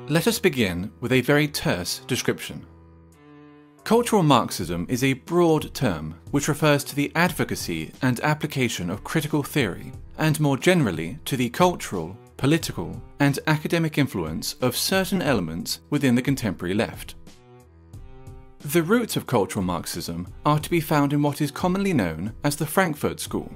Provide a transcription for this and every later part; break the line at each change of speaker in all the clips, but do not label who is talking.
Let us begin with a very terse description. Cultural Marxism is a broad term which refers to the advocacy and application of critical theory, and more generally to the cultural, political, and academic influence of certain elements within the contemporary left. The roots of cultural Marxism are to be found in what is commonly known as the Frankfurt School.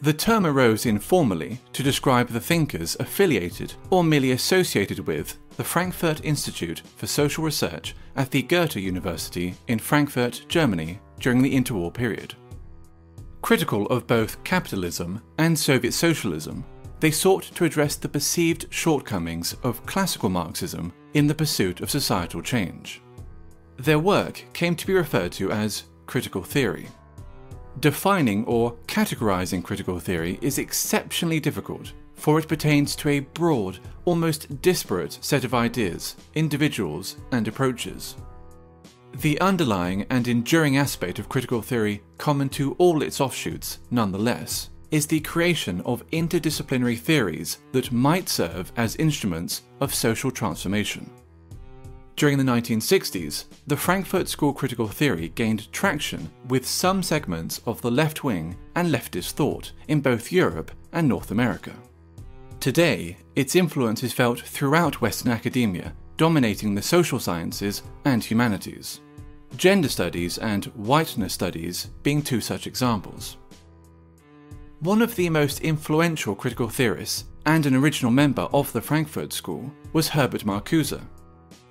The term arose informally to describe the thinkers affiliated or merely associated with the Frankfurt Institute for Social Research at the Goethe University in Frankfurt, Germany during the interwar period. Critical of both capitalism and Soviet socialism, they sought to address the perceived shortcomings of classical Marxism in the pursuit of societal change. Their work came to be referred to as critical theory. Defining or categorizing critical theory is exceptionally difficult, for it pertains to a broad, almost disparate set of ideas, individuals, and approaches. The underlying and enduring aspect of critical theory, common to all its offshoots, nonetheless, is the creation of interdisciplinary theories that might serve as instruments of social transformation. During the 1960s, the Frankfurt School critical theory gained traction with some segments of the left-wing and leftist thought in both Europe and North America. Today, its influence is felt throughout Western academia, dominating the social sciences and humanities. Gender studies and whiteness studies being two such examples. One of the most influential critical theorists and an original member of the Frankfurt School was Herbert Marcuse.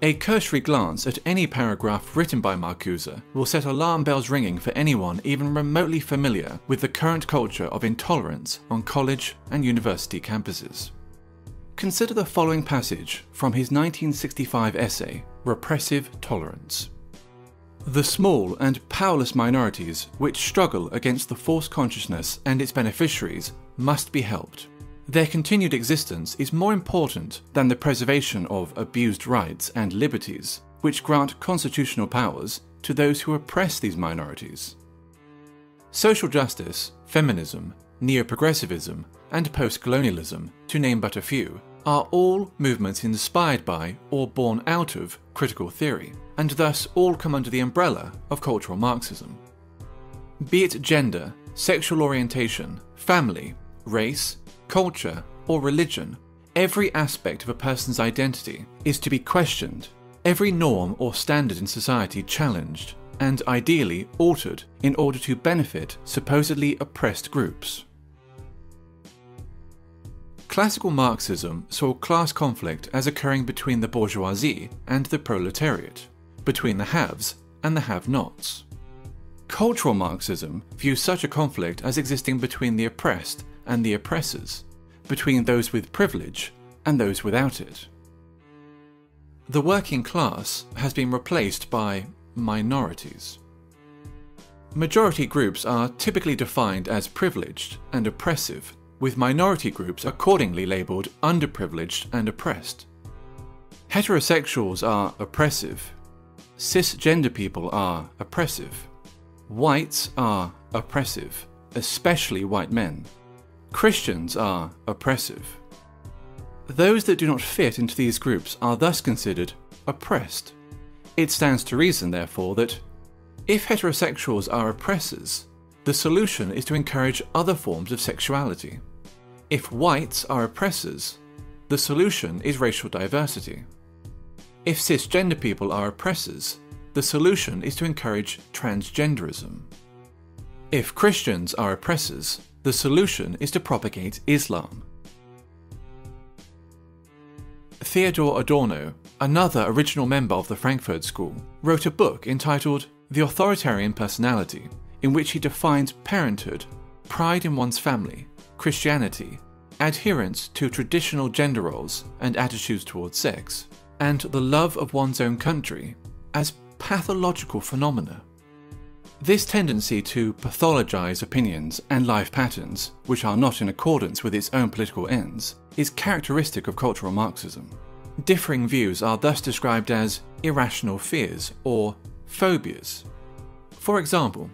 A cursory glance at any paragraph written by Marcuse will set alarm bells ringing for anyone even remotely familiar with the current culture of intolerance on college and university campuses. Consider the following passage from his 1965 essay, Repressive Tolerance. The small and powerless minorities which struggle against the false consciousness and its beneficiaries must be helped. Their continued existence is more important than the preservation of abused rights and liberties, which grant constitutional powers to those who oppress these minorities. Social justice, feminism, neo-progressivism, and post-colonialism, to name but a few, are all movements inspired by or born out of critical theory, and thus all come under the umbrella of cultural Marxism. Be it gender, sexual orientation, family, race, culture, or religion, every aspect of a person's identity is to be questioned, every norm or standard in society challenged, and ideally altered in order to benefit supposedly oppressed groups. Classical Marxism saw class conflict as occurring between the bourgeoisie and the proletariat, between the haves and the have-nots. Cultural Marxism views such a conflict as existing between the oppressed and the oppressors, between those with privilege and those without it. The working class has been replaced by minorities. Majority groups are typically defined as privileged and oppressive, with minority groups accordingly labelled underprivileged and oppressed. Heterosexuals are oppressive. Cisgender people are oppressive. Whites are oppressive, especially white men. Christians are oppressive. Those that do not fit into these groups are thus considered oppressed. It stands to reason, therefore, that if heterosexuals are oppressors, the solution is to encourage other forms of sexuality. If whites are oppressors, the solution is racial diversity. If cisgender people are oppressors, the solution is to encourage transgenderism. If Christians are oppressors, the solution is to propagate Islam. Theodor Adorno, another original member of the Frankfurt School, wrote a book entitled The Authoritarian Personality, in which he defines parenthood, pride in one's family, Christianity, adherence to traditional gender roles and attitudes towards sex, and the love of one's own country as pathological phenomena. This tendency to pathologize opinions and life patterns, which are not in accordance with its own political ends, is characteristic of cultural Marxism. Differing views are thus described as irrational fears or phobias. For example,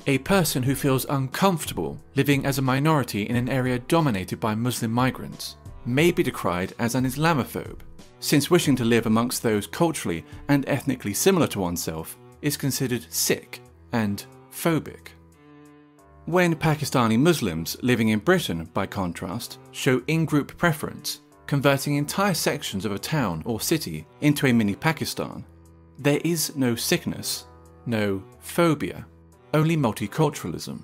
a person who feels uncomfortable living as a minority in an area dominated by Muslim migrants may be decried as an Islamophobe, since wishing to live amongst those culturally and ethnically similar to oneself is considered sick and phobic. When Pakistani Muslims living in Britain, by contrast, show in-group preference, converting entire sections of a town or city into a mini Pakistan, there is no sickness, no phobia, only multiculturalism.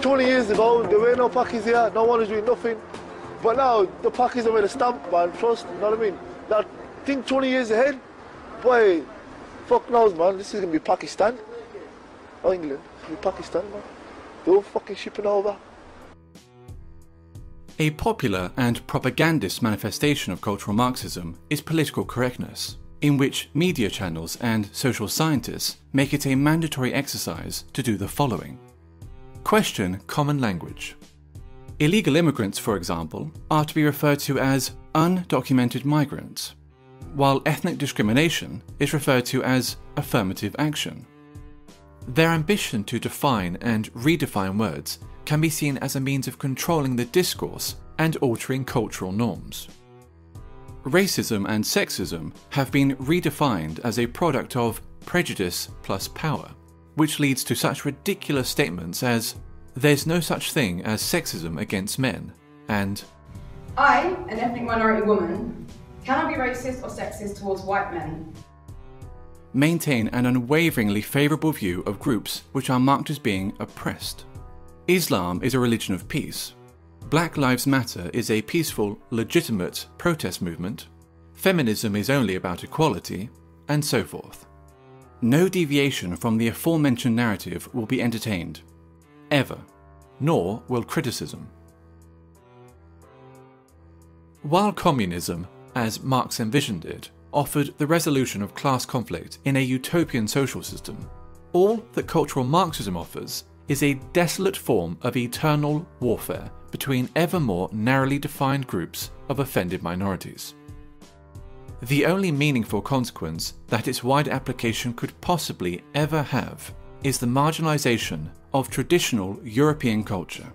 20 years ago, there were no Pakis here, no one was doing nothing. But now, the Pakis are with a stamp, man, trust, you know what I mean? Now, think 20 years ahead, boy, fuck knows, man, this is going to be Pakistan. Or England, it's going to be Pakistan, man. They're all fucking shipping over.
A popular and propagandist manifestation of cultural Marxism is political correctness, in which media channels and social scientists make it a mandatory exercise to do the following. Question common language. Illegal immigrants, for example, are to be referred to as undocumented migrants, while ethnic discrimination is referred to as affirmative action. Their ambition to define and redefine words can be seen as a means of controlling the discourse and altering cultural norms. Racism and sexism have been redefined as a product of prejudice plus power, which leads to such ridiculous statements as, "There's no such thing as sexism against men," and
"I, an ethnic minority woman, cannot be racist or sexist towards white men."
Maintain an unwaveringly favourable view of groups which are marked as being oppressed. Islam is a religion of peace. Black Lives Matter is a peaceful, legitimate protest movement. Feminism is only about equality, and so forth. No deviation from the aforementioned narrative will be entertained, ever, nor will criticism. While communism, as Marx envisioned it, offered the resolution of class conflict in a utopian social system, all that cultural Marxism offers is a desolate form of eternal warfare between ever more narrowly defined groups of offended minorities. The only meaningful consequence that its wide application could possibly ever have is the marginalization of traditional European culture.